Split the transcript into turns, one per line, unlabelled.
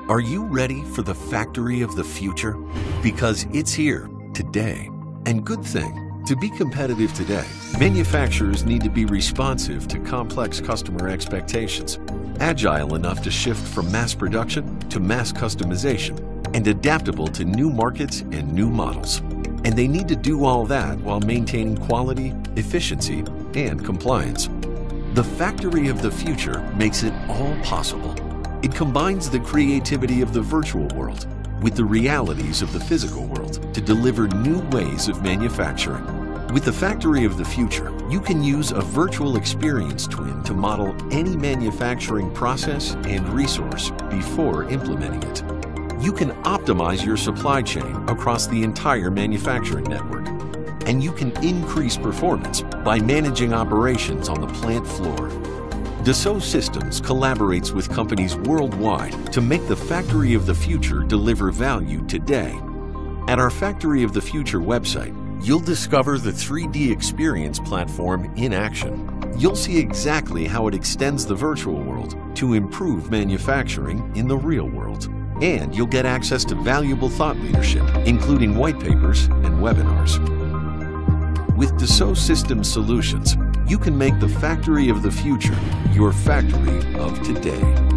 Are you ready for the factory of the future? Because it's here today. And good thing, to be competitive today, manufacturers need to be responsive to complex customer expectations, agile enough to shift from mass production to mass customization, and adaptable to new markets and new models. And they need to do all that while maintaining quality, efficiency, and compliance. The factory of the future makes it all possible. It combines the creativity of the virtual world with the realities of the physical world to deliver new ways of manufacturing. With the factory of the future, you can use a virtual experience twin to model any manufacturing process and resource before implementing it. You can optimize your supply chain across the entire manufacturing network. And you can increase performance by managing operations on the plant floor. Dassault Systems collaborates with companies worldwide to make the factory of the future deliver value today. At our Factory of the Future website, you'll discover the 3D experience platform in action. You'll see exactly how it extends the virtual world to improve manufacturing in the real world. And you'll get access to valuable thought leadership, including white papers and webinars. With Dassault Systems Solutions, you can make the factory of the future your factory of today.